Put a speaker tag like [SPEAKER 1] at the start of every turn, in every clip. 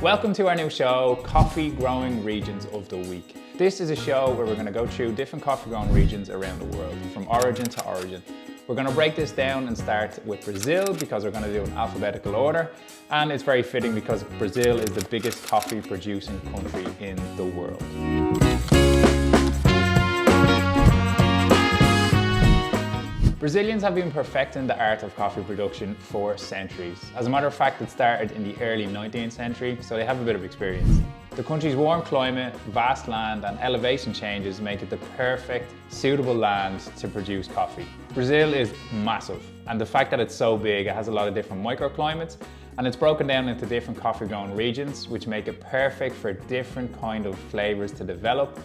[SPEAKER 1] Welcome to our new show, Coffee Growing Regions of the Week. This is a show where we're going to go through different coffee growing regions around the world, from origin to origin. We're going to break this down and start with Brazil because we're going to do an alphabetical order, and it's very fitting because Brazil is the biggest coffee producing country in the world. Brazilians have been perfecting the art of coffee production for centuries. As a matter of fact, it started in the early 19th century, so they have a bit of experience. The country's warm climate, vast land and elevation changes make it the perfect, suitable land to produce coffee. Brazil is massive, and the fact that it's so big, it has a lot of different microclimates, and it's broken down into different coffee growing regions, which make it perfect for different kind of flavors to develop,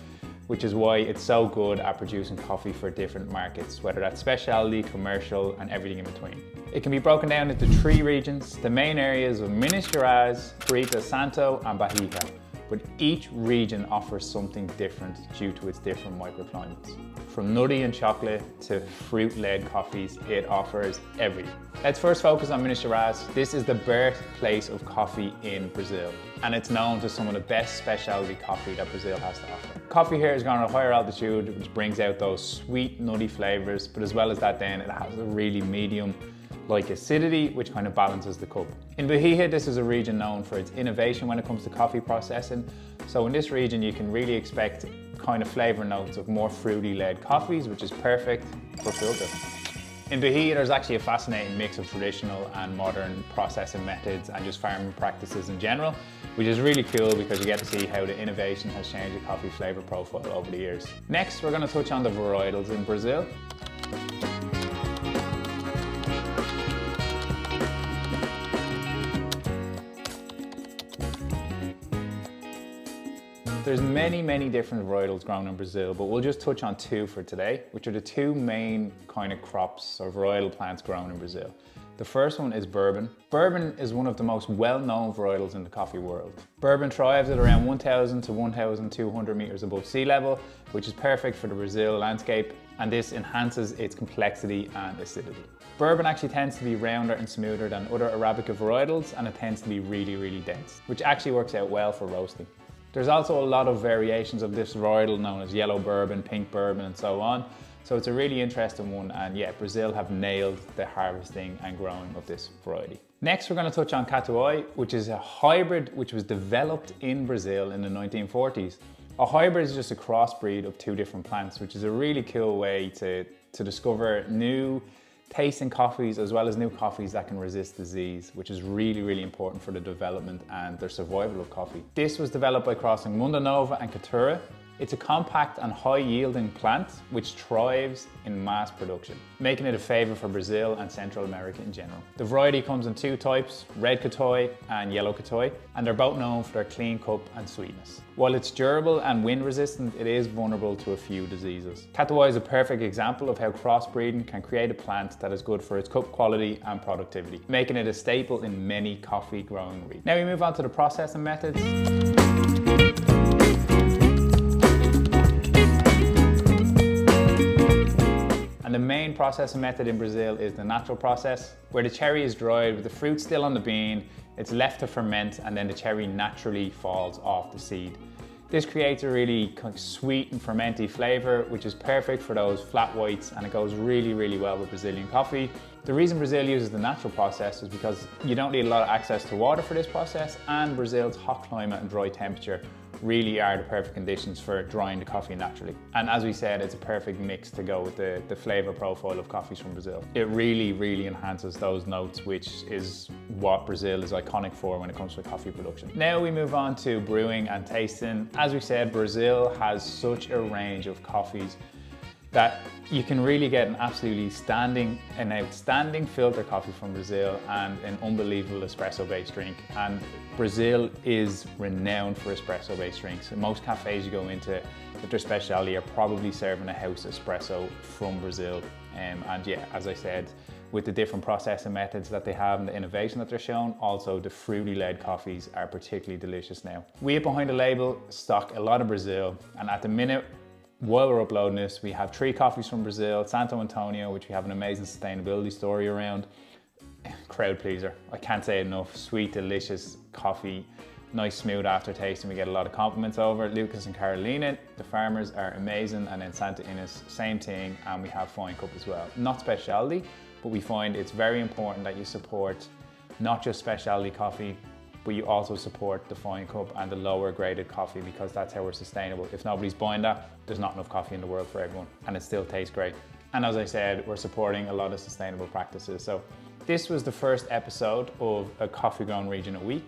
[SPEAKER 1] which is why it's so good at producing coffee for different markets, whether that's specialty, commercial, and everything in between. It can be broken down into 3 regions, the main areas of Minas Gerais, Espírito Santo, and Bahia. But each region offers something different due to its different microclimates. From nutty and chocolate to fruit-led coffees, it offers everything. Let's first focus on Minas Gerais. This is the birthplace of coffee in Brazil, and it's known to some of the best specialty coffee that Brazil has to offer. Coffee here is grown at a higher altitude, which brings out those sweet, nutty flavors, but as well as that then, it has a really medium-like acidity, which kind of balances the cup. In Bahia, this is a region known for its innovation when it comes to coffee processing. So in this region, you can really expect kind of flavor notes of more fruity-led coffees, which is perfect for filter. In Bahia, there's actually a fascinating mix of traditional and modern processing methods and just farming practices in general, which is really cool because you get to see how the innovation has changed the coffee flavor profile over the years. Next, we're going to touch on the varietals in Brazil. There's many different varietals grown in Brazil, but we'll just touch on 2 for today, which are the 2 main kind of crops or varietal plants grown in Brazil. The first one is bourbon. Bourbon is one of the most well-known varietals in the coffee world. Bourbon thrives at around 1,000 to 1,200 meters above sea level, which is perfect for the Brazil landscape, and this enhances its complexity and acidity. Bourbon actually tends to be rounder and smoother than other Arabica varietals, and it tends to be really dense, which actually works out well for roasting. There's also a lot of variations of this varietal known as yellow bourbon, pink bourbon, and so on. So it's a really interesting one, and yeah, Brazil have nailed the harvesting and growing of this variety. Next, we're going to touch on Catuai, which is a hybrid which was developed in Brazil in the 1940s. A hybrid is just a crossbreed of 2 different plants, which is a really cool way to discover new tasting coffees as well as new coffees that can resist disease, which is really important for the development and their survival of coffee. This was developed by crossing Mundo Nova and Caturra. It's a compact and high yielding plant which thrives in mass production, making it a favourite for Brazil and Central America in general. The variety comes in 2 types, red Catuai and yellow Catuai, and they're both known for their clean cup and sweetness. While it's durable and wind resistant, it is vulnerable to a few diseases. Catuai is a perfect example of how crossbreeding can create a plant that is good for its cup quality and productivity, making it a staple in many coffee growing regions. Now we move on to the processing methods. And the main processing method in Brazil is the natural process, where the cherry is dried with the fruit still on the bean, it's left to ferment, and then the cherry naturally falls off the seed. This creates a really sweet and fermenty flavor, which is perfect for those flat whites, and it goes really well with Brazilian coffee. The reason Brazil uses the natural process is because you don't need a lot of access to water for this process, and Brazil's hot climate and dry temperature really are the perfect conditions for drying the coffee naturally. And as we said, it's a perfect mix to go with the flavor profile of coffees from Brazil. It really enhances those notes, which is what Brazil is iconic for when it comes to coffee production. Now we move on to brewing and tasting. As we said, Brazil has such a range of coffees that you can really get an outstanding filter coffee from Brazil and an unbelievable espresso-based drink. And Brazil is renowned for espresso-based drinks. In most cafes you go into, if their specialty, are probably serving a house espresso from Brazil. And yeah, as I said, with the different processing methods that they have and the innovation that they're shown, also the fruity-led coffees are particularly delicious now. We at Behind the Label stock a lot of Brazil, and at the minute, while we're uploading this, we have 3 coffees from Brazil, Santo Antonio, which we have an amazing sustainability story around. Crowd pleaser, I can't say enough. Sweet, delicious coffee nice smooth aftertaste, and we get a lot of compliments over it. Lucas and Carolina, the farmers, are amazing, and then Santa Ynez, same thing, and we have Fine Cup as well. Not specialty, but we find it's very important that you support not just specialty coffee, but you also support the Fine Cup and the lower graded coffee, because that's how we're sustainable. If nobody's buying that, there's not enough coffee in the world for everyone, and it still tastes great. And as I said, we're supporting a lot of sustainable practices. So this was the first episode of a coffee grown region a week.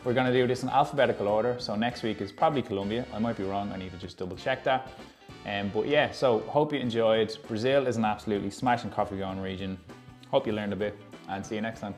[SPEAKER 1] We're gonna do this in alphabetical order. So next week is probably Colombia. I might be wrong, I need to just double check that. But yeah, so hope you enjoyed. Brazil is an absolutely smashing coffee grown region. Hope you learned a bit, and see you next time.